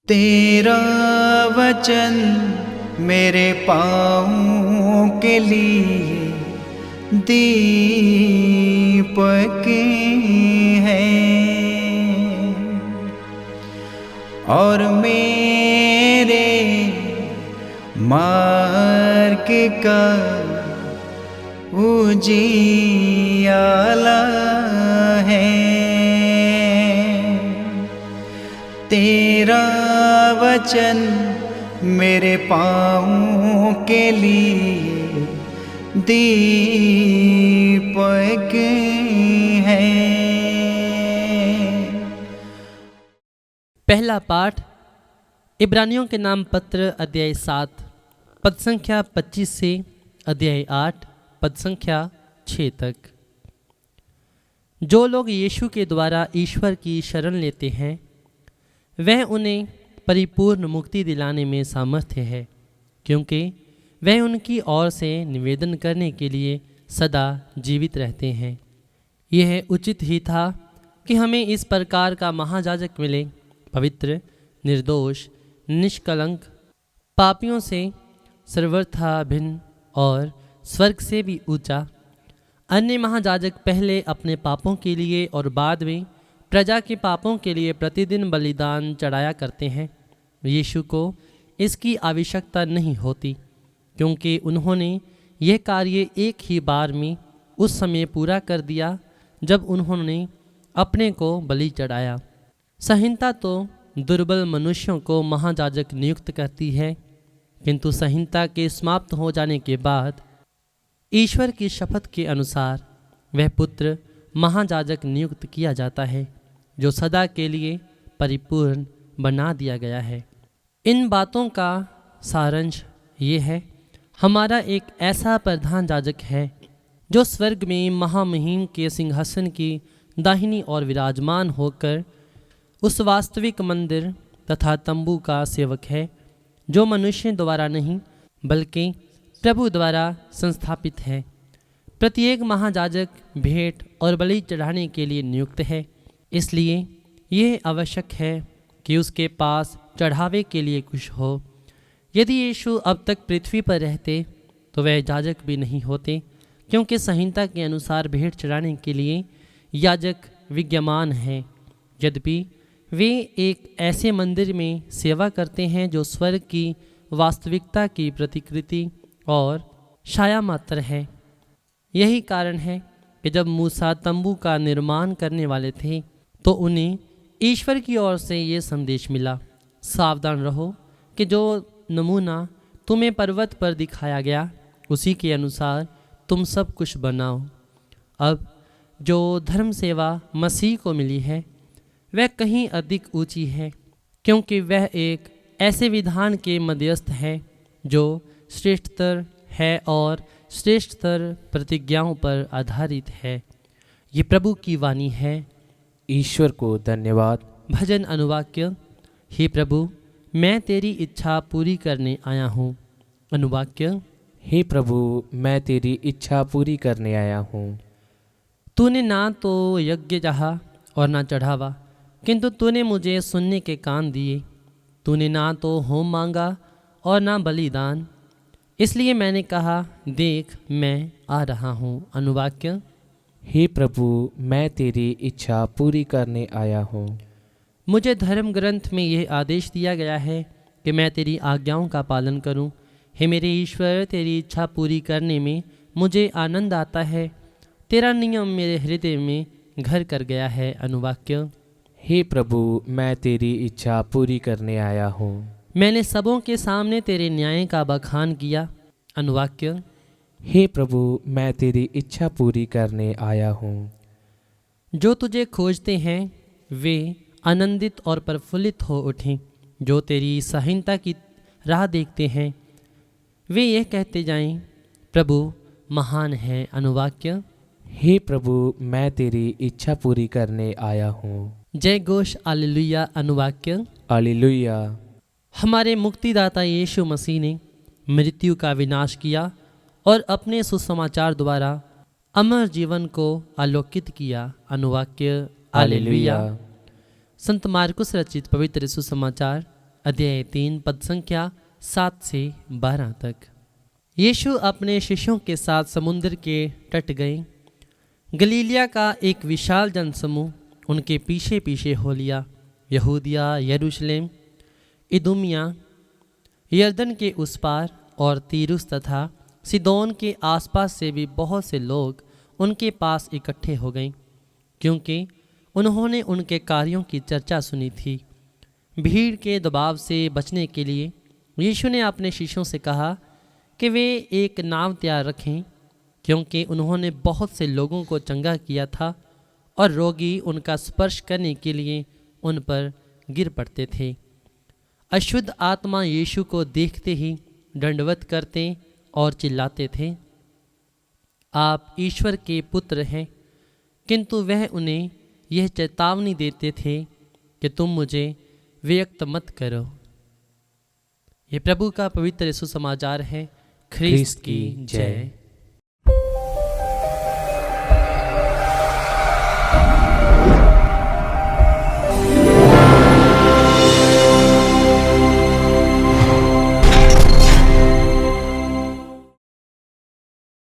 तेरा वचन मेरे पाँव के लिए दीपक है और मेरे मार्ग का उजियाला है। तेरा वचन मेरे पाँव के लिए दीपक है। पहला पाठ इब्रानियों के नाम पत्र अध्याय 7 पद संख्या 25 से अध्याय 8 पद संख्या 6 तक। जो लोग यीशु के द्वारा ईश्वर की शरण लेते हैं वह उन्हें परिपूर्ण मुक्ति दिलाने में सामर्थ्य है, क्योंकि वह उनकी ओर से निवेदन करने के लिए सदा जीवित रहते हैं। यह उचित ही था कि हमें इस प्रकार का महायाजक मिले, पवित्र, निर्दोष, निष्कलंक, पापियों से सर्वथा भिन्न और स्वर्ग से भी ऊंचा। अन्य महायाजक पहले अपने पापों के लिए और बाद में प्रजा के पापों के लिए प्रतिदिन बलिदान चढ़ाया करते हैं। यीशु को इसकी आवश्यकता नहीं होती, क्योंकि उन्होंने यह कार्य एक ही बार में उस समय पूरा कर दिया जब उन्होंने अपने को बलि चढ़ाया। संहिता तो दुर्बल मनुष्यों को महायाजक नियुक्त करती है, किंतु संहिता के समाप्त हो जाने के बाद ईश्वर की शपथ के अनुसार वह पुत्र महायाजक नियुक्त किया जाता है, जो सदा के लिए परिपूर्ण बना दिया गया है। इन बातों का सारांश ये है, हमारा एक ऐसा प्रधान याजक है जो स्वर्ग में महामहिम के सिंहासन की दाहिनी ओर विराजमान होकर उस वास्तविक मंदिर तथा तंबू का सेवक है, जो मनुष्य द्वारा नहीं बल्कि प्रभु द्वारा संस्थापित है। प्रत्येक महायाजक भेंट और बलि चढ़ाने के लिए नियुक्त है, इसलिए यह आवश्यक है कि उसके पास चढ़ावे के लिए कुछ हो। यदि यीशु अब तक पृथ्वी पर रहते तो वह याजक भी नहीं होते, क्योंकि संहिता के अनुसार भेंट चढ़ाने के लिए याजक विद्यमान है। यद्यपि वे एक ऐसे मंदिर में सेवा करते हैं जो स्वर्ग की वास्तविकता की प्रतिकृति और छाया मात्र है। यही कारण है कि जब मूसा तंबू का निर्माण करने वाले थे तो उन्हें ईश्वर की ओर से ये संदेश मिला, सावधान रहो कि जो नमूना तुम्हें पर्वत पर दिखाया गया उसी के अनुसार तुम सब कुछ बनाओ। अब जो धर्म सेवा मसीह को मिली है वह कहीं अधिक ऊंची है, क्योंकि वह एक ऐसे विधान के मध्यस्थ है जो श्रेष्ठतर है और श्रेष्ठतर प्रतिज्ञाओं पर आधारित है। ये प्रभु की वाणी है। ईश्वर को धन्यवाद। भजन अनुवाक्य। हे प्रभु, मैं तेरी इच्छा पूरी करने आया हूँ। अनुवाक्य। हे प्रभु, मैं तेरी इच्छा पूरी करने आया हूँ। तूने ना तो यज्ञ चाहा और ना चढ़ावा, किंतु तूने मुझे सुनने के कान दिए। तूने ना तो होम मांगा और ना बलिदान, इसलिए मैंने कहा, देख मैं आ रहा हूँ। अनुवाक्य। हे प्रभु, मैं तेरी इच्छा पूरी करने आया हूँ। मुझे धर्म ग्रंथ में यह आदेश दिया गया है कि मैं तेरी आज्ञाओं का पालन करूं। हे मेरे ईश्वर, तेरी इच्छा पूरी करने में मुझे आनंद आता है। तेरा नियम मेरे हृदय में घर कर गया है। अनुवाक्य। हे प्रभु, मैं तेरी इच्छा पूरी करने आया हूँ। मैंने सबों के सामने तेरे न्याय का बखान किया। अनुवाक्य। हे प्रभु, मैं तेरी इच्छा पूरी करने आया हूँ। जो तुझे खोजते हैं वे आनंदित और प्रफुल्लित हो उठें। जो तेरी संहिता की राह देखते हैं वे यह कहते जाएं, प्रभु महान है। अनुवाक्य। हे प्रभु, मैं तेरी इच्छा पूरी करने आया हूँ। जय घोष हालेलुया। अनुवाक्य। हालेलुया। हमारे मुक्तिदाता यीशु मसीह ने मृत्यु का विनाश किया और अपने सुसमाचार द्वारा अमर जीवन को आलोकित किया। अनुवाक्य। हालेलुया। संत मार्कुस रचित पवित्र सुसमाचार अध्याय 3 पद संख्या 7 से 12 तक। यीशु अपने शिष्यों के साथ समुद्र के तट गए। गलीलिया का एक विशाल जनसमूह उनके पीछे पीछे हो लिया। यहूदिया, यरूशलेम, इदुमिया, यरदन के उस पार और तीरुस तथा सिदोन के आसपास से भी बहुत से लोग उनके पास इकट्ठे हो गए, क्योंकि उन्होंने उनके कार्यों की चर्चा सुनी थी। भीड़ के दबाव से बचने के लिए यीशु ने अपने शिष्यों से कहा कि वे एक नाव तैयार रखें, क्योंकि उन्होंने बहुत से लोगों को चंगा किया था और रोगी उनका स्पर्श करने के लिए उन पर गिर पड़ते थे। अशुद्ध आत्मा यीशु को देखते ही दंडवत करते और चिल्लाते थे, आप ईश्वर के पुत्र हैं। किंतु वह उन्हें यह चेतावनी देते थे कि तुम मुझे व्यक्त मत करो। ये प्रभु का पवित्र सुसमाचार है। ख्रिस्त की जय।